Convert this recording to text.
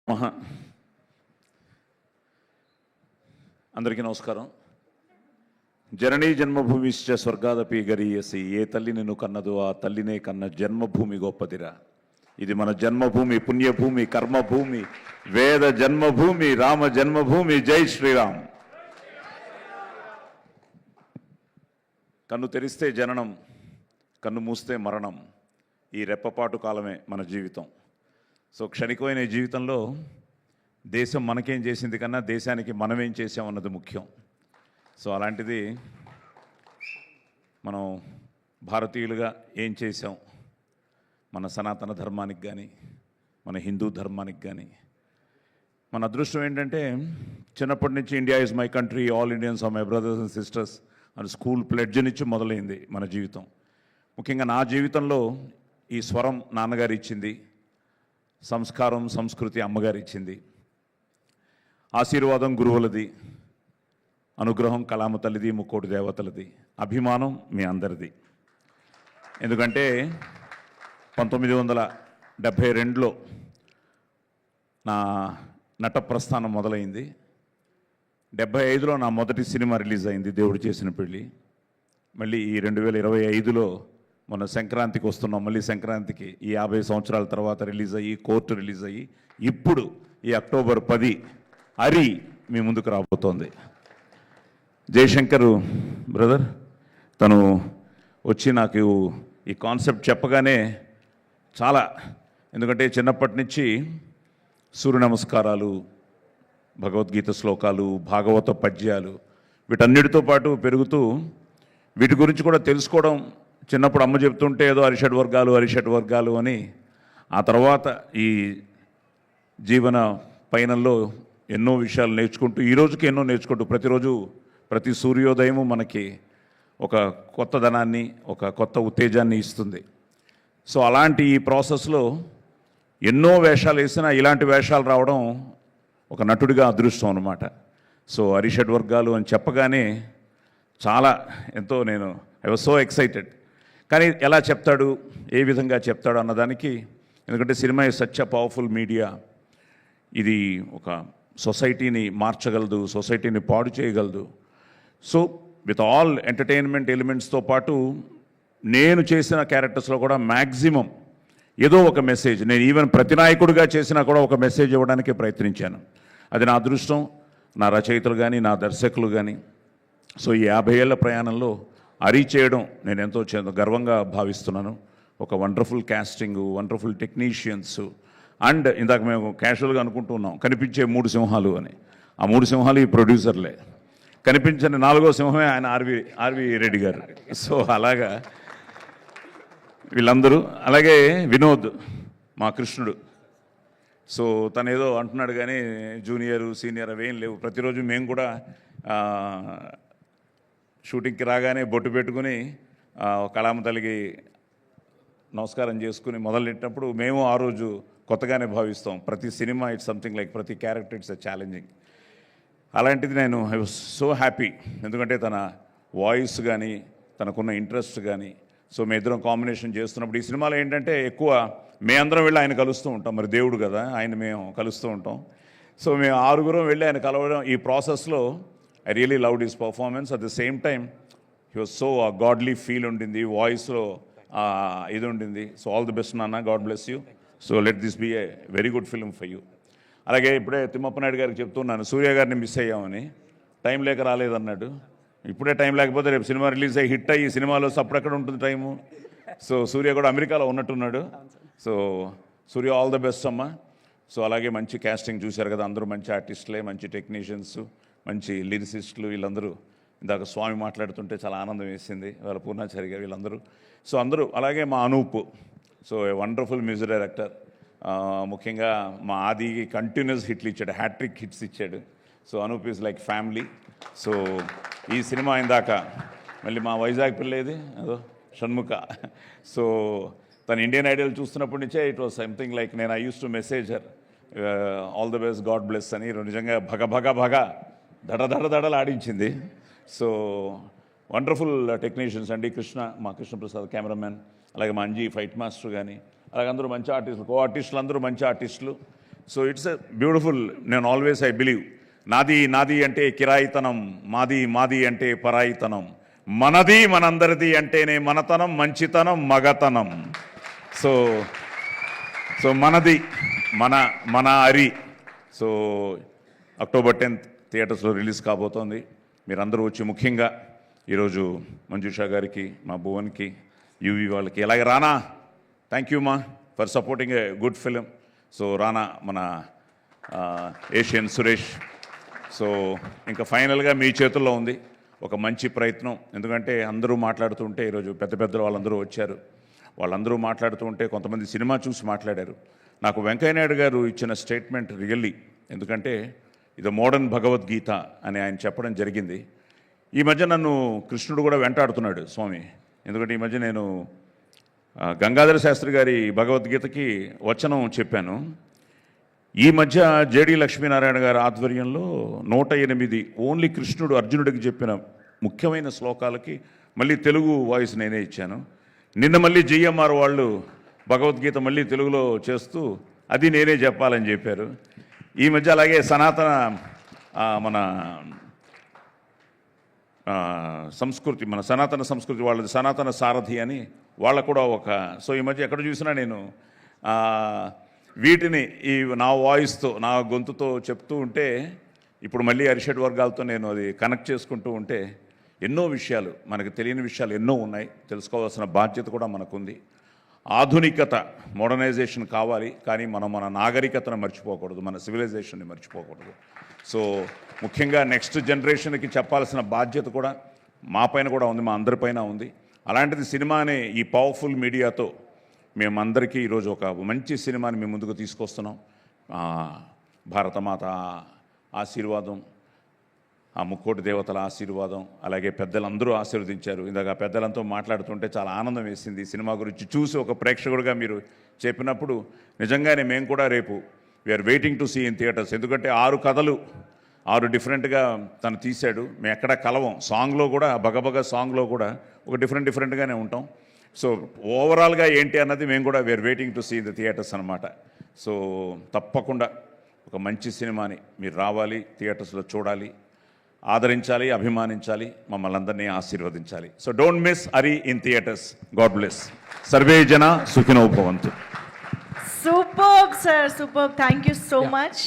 మహా అందరికీ నమస్కారం. జననీ జన్మభూమిశ్చ స్వర్గాదపి గరీయసి, ఏ తల్లి నిన్ను కన్నదో ఆ తల్లినే కన్న జన్మభూమి గొప్పదిరా. ఇది మన జన్మభూమి, పుణ్యభూమి, కర్మభూమి, వేద జన్మభూమి, రామ జన్మభూమి. జై శ్రీరామ్. కన్ను తెరిస్తే జననం, కన్ను మూస్తే మరణం. ఈ రెప్పపాటు కాలమే మన జీవితం. సో క్షణికమైన ఈ జీవితంలో దేశం మనకేం చేసింది కన్నా దేశానికి మనమేం చేసామన్నది ముఖ్యం. సో అలాంటిది మనం భారతీయులుగా ఏం చేసాం, మన సనాతన ధర్మానికి కానీ మన హిందూ ధర్మానికి కానీ. మన అదృష్టం ఏంటంటే చిన్నప్పటి నుంచి India is my country, all Indians are my brothers and sisters అని స్కూల్ ప్లెడ్జ్ నుంచి మొదలైంది మన జీవితం. ముఖ్యంగా నా జీవితంలో ఈ స్వరం నాన్నగారు ఇచ్చింది, సంస్కారం సంస్కృతి అమ్మగారు ఇచ్చింది, ఆశీర్వాదం గురువులది, అనుగ్రహం కళామ తల్లిది, ముక్కోటి దేవతలది, అభిమానం మీ అందరిది. ఎందుకంటే 1972లో నా నట ప్రస్థానం మొదలైంది. 75లో నా మొదటి సినిమా రిలీజ్ అయింది, దేవుడు చేసిన పెళ్ళి. మళ్ళీ ఈ 2025లో మొన్న సంక్రాంతికి వస్తున్నాం. మళ్ళీ సంక్రాంతికి ఈ 50 సంవత్సరాల తర్వాత రిలీజ్ అయ్యి, కోర్టు రిలీజ్ అయ్యి, ఇప్పుడు ఈ అక్టోబర్ 10 అరి మీ ముందుకు రాబోతోంది. జయశంకర్ బ్రదర్ తను వచ్చి నాకు ఈ కాన్సెప్ట్ చెప్పగానే చాలా, ఎందుకంటే చిన్నప్పటి నుంచి సూర్య నమస్కారాలు, భగవద్గీత శ్లోకాలు, భాగవత పద్యాలు వీటన్నిటితో పాటు పెరుగుతూ వీటి గురించి కూడా తెలుసుకోవడం. చిన్నప్పుడు అమ్మ చెప్తుంటే ఏదో అరిషడ్ వర్గాలు అని, ఆ తర్వాత ఈ జీవన పయనంలో ఎన్నో విషయాలు నేర్చుకుంటూ ఈ రోజుకి ఎన్నో నేర్చుకుంటూ ప్రతిరోజు ప్రతి సూర్యోదయము మనకి ఒక కొత్త ధనాన్ని, ఒక కొత్త ఉత్తేజాన్ని ఇస్తుంది. సో అలాంటి ఈ ప్రాసెస్లో ఎన్నో వేషాలు వేసినా ఇలాంటి వేషాలు రావడం ఒక నటుడిగా అదృష్టం అన్నమాట. సో అరిషడ్ వర్గాలు అని చెప్పగానే చాలా ఎంతో ఐ వాజ్ సో ఎక్సైటెడ్. కానీ ఎలా చెప్తాడు, ఏ విధంగా చెప్తాడు అన్నదానికి, ఎందుకంటే cinema is such a powerful media. ఇది ఒక సొసైటీని మార్చగలదు, సొసైటీని పాడు చేయగలదు. సో విత్ ఆల్ ఎంటర్టైన్మెంట్ ఎలిమెంట్స్తో పాటు నేను చేసిన క్యారెక్టర్స్లో కూడా మ్యాక్సిమం ఏదో ఒక మెసేజ్, నేను ఈవెన్ ప్రతినాయకుడిగా చేసినా కూడా ఒక మెసేజ్ ఇవ్వడానికి ప్రయత్నించాను. అది నా అదృష్టం, నా రచయితలు కానీ నా దర్శకులు కానీ. సో ఈ 50 ఏళ్ల ప్రయాణంలో అరీ చేయడం నేను ఎంతో గర్వంగా భావిస్తున్నాను. ఒక wonderful casting, wonderful technicians, and ఇందాక మేము క్యాజువల్గా అనుకుంటున్నాం కనిపించే 3 సింహాలు అని. ఆ 3 సింహాలు ఈ ప్రొడ్యూసర్లే, కనిపించని 4వ సింహమే ఆయన ఆర్వి రెడ్డి గారు. సో అలాగా వీళ్ళందరూ, అలాగే వినోద్ మా కృష్ణుడు. సో తను ఏదో అంటున్నాడు కానీ జూనియరు సీనియర్ అవేం లేవు. ప్రతిరోజు మేము కూడా షూటింగ్కి రాగానే బొట్టు పెట్టుకుని కళామ తల్లికి నమస్కారం చేసుకుని మొదలెట్టినప్పుడు మేము ఆ రోజు కొత్తగానే భావిస్తాం. ప్రతి సినిమా ఇట్స్ సంథింగ్ లైక్, ప్రతి క్యారెక్టర్ ఇట్స్ ఛాలెంజింగ్. అలాంటిది ఐ వాజ్ సో హ్యాపీ, ఎందుకంటే తన వాయిస్ కానీ తనకున్న ఇంట్రెస్ట్ కానీ. సో మీ ఇద్దరం కాంబినేషన్ చేస్తున్నప్పుడు ఈ సినిమాలో ఏంటంటే ఎక్కువ మేమందరం వెళ్ళి ఆయన కలుస్తూ ఉంటాం. మరి దేవుడు కదా, ఆయన మేము కలుస్తూ ఉంటాం. సో మేము 6గురం వెళ్ళి ఆయన కలవడం, ఈ ప్రాసెస్లో I really loved his performance. At the same time he was so godly feel ఉండింది, వాయిస్లో ఇది ఉండింది. సో ఆల్ ది బెస్ట్ నాన్న, God bless you. So let this be a very good film for you. అలాగే ఇప్పుడే తిమ్మప్ప నాయుడు గారికి చెప్తున్నాను, సూర్య గారిని మిస్ అయ్యామని. టైం లేక రాలేదన్నాడు. ఇప్పుడే టైం లేకపోతే రేపు సినిమా రిలీజ్ అయ్యి హిట్ అయ్యి సినిమాలో అప్పుడెక్కడ ఉంటుంది టైము. సో సూర్య కూడా అమెరికాలో ఉన్నట్టున్నాడు. So Surya all the best అమ్మ. సో అలాగే మంచి క్యాస్టింగ్ చూశారు కదా, అందరూ మంచి ఆర్టిస్టులే, మంచి టెక్నీషియన్స్, మంచి లిరిసిస్టులు. వీళ్ళందరూ ఇందాక స్వామి మాట్లాడుతుంటే చాలా ఆనందం వేసింది, వాళ్ళ పూర్ణాచారి గారు, వీళ్ళందరూ. సో అందరూ, అలాగే మా Anoop, so a wonderful music director. ముఖ్యంగా మా ఆదికి కంటిన్యూస్ హిట్లు ఇచ్చాడు, హ్యాట్రిక్ హిట్స్ ఇచ్చాడు. So Anoop is like family. So ఈ సినిమా ఇందాక మళ్ళీ మా వైజాగ్ పిల్లేది అదో షణ్ముఖ. సో తను ఇండియన్ ఐడల్ చూస్తున్నప్పటి నుంచే it was something like, I use to message her all the best, God bless అని. నిజంగా భగ దడలు ఆడించింది. సో వండర్ఫుల్ టెక్నీషియన్స్ అండి. మా కృష్ణప్రసాద్ కెమెరామెన్, అలాగే మా అంజీ ఫైట్ మాస్టర్ కానీ, అలాగే అందరూ మంచి ఆర్టిస్టులు, కో ఆర్టిస్టులు అందరూ మంచి ఆర్టిస్టులు. So it's a beautiful. నేను ఆల్వేస్ ఐ బిలీవ్ నాది నాది అంటే కిరాయితనం, మాది మాది అంటే పరాయితనం, మనది మనందరిది అంటేనే మనతనం, మంచితనం, మగతనం. సో సో మనది మన మన అరి. సో October 10th థియేటర్స్లో రిలీజ్ కాబోతోంది. మీరందరూ వచ్చి ముఖ్యంగా ఈరోజు మంజుషా గారికి, మా భువన్కి, యూవి వాళ్ళకి, అలాగే రానా, థ్యాంక్ యూ మా for supporting a good film. So రానా, మన ఏషియన్ సురేష్. సో ఇంకా ఫైనల్గా మీ చేతుల్లో ఉంది ఒక మంచి ప్రయత్నం. ఎందుకంటే అందరూ మాట్లాడుతుంటే ఈరోజు పెద్ద పెద్ద వాళ్ళందరూ వచ్చారు. వాళ్ళందరూ మాట్లాడుతూ ఉంటే కొంతమంది సినిమా చూసి మాట్లాడారు. నాకు వెంకయ్యనాయుడు గారు ఇచ్చిన స్టేట్మెంట్ రియల్లీ, ఎందుకంటే ఇది మోడర్న్ భగవద్గీత అని ఆయన చెప్పడం జరిగింది. ఈ మధ్య నన్ను కృష్ణుడు కూడా వెంటాడుతున్నాడు స్వామి. ఎందుకంటే ఈ మధ్య నేను గంగాధర శాస్త్రి గారి భగవద్గీతకి వచనం చెప్పాను. ఈ మధ్య జేడి లక్ష్మీనారాయణ గారి ఆధ్వర్యంలో 108 ఓన్లీ కృష్ణుడు అర్జునుడికి చెప్పిన ముఖ్యమైన శ్లోకాలకి మళ్ళీ తెలుగు వాయిస్ నేనే ఇచ్చాను. నిన్న మళ్ళీ జిఎంఆర్ వాళ్ళు భగవద్గీత మళ్ళీ తెలుగులో చేస్తూ అది నేనే చెప్పాలని చెప్పారు. ఈ మధ్య అలాగే సనాతన మన సంస్కృతి, మన సనాతన సంస్కృతి వాళ్ళది సనాతన సారథి అని వాళ్ళకు కూడా ఒక. సో ఈ మధ్య ఎక్కడ చూసినా నేను వీటిని ఈ నా వాయిస్తో, నా గొంతుతో చెప్తూ ఉంటే, ఇప్పుడు మళ్ళీ అరిషడ్ వర్గాలతో నేను అది కనెక్ట్ చేసుకుంటూ ఉంటే ఎన్నో విషయాలు, మనకు తెలియని విషయాలు ఎన్నో ఉన్నాయి. తెలుసుకోవాల్సిన బాధ్యత కూడా మనకుంది. ఆధునికత, మోడర్నైజేషన్ కావాలి, కానీ మనం మన నాగరికతను మర్చిపోకూడదు, మన సివిలైజేషన్ని మర్చిపోకూడదు. సో ముఖ్యంగా నెక్స్ట్ జనరేషన్కి చెప్పాల్సిన బాధ్యత కూడా మా పైన కూడా ఉంది, మా అందరిపైన ఉంది. అలాంటిది సినిమాని ఈ పవర్ఫుల్ మీడియాతో మేమందరికీ ఈరోజు ఒక మంచి సినిమాని మేము ముందుకు తీసుకొస్తున్నాం. భారతమాత ఆశీర్వాదం, ఆ ముక్కోటి దేవతల ఆశీర్వాదం, అలాగే పెద్దలందరూ ఆశీర్వదించారు. ఇందాక పెద్దలంతా మాట్లాడుతుంటే చాలా ఆనందం వేసింది ఈ సినిమా గురించి చూసి. ఒక ప్రేక్షకుడిగా మీరు చెప్పినప్పుడు నిజంగానే మేము కూడా రేపు we are waiting to see in theatres. ఎందుకంటే 6 కథలు 6 డిఫరెంట్గా తను తీశాడు. మేము ఎక్కడ కలవం. సాంగ్లో కూడా, బగబగ సాంగ్లో కూడా ఒక డిఫరెంట్గానే ఉంటాం. సో ఓవరాల్గా ఏంటి అన్నది మేము కూడా we are waiting to see the theatres అనమాట. సో తప్పకుండా ఒక మంచి సినిమాని మీరు రావాలి, థియేటర్స్లో చూడాలి, ఆదరించాలి, అభిమానించాలి, మమ్మల్ని అందరినీ ఆశీర్వదించాలి. So don't miss Ari in theatres. God bless. Survey జన సుఖినో భవంతు. Superb, sir. Superb. Thank you so much.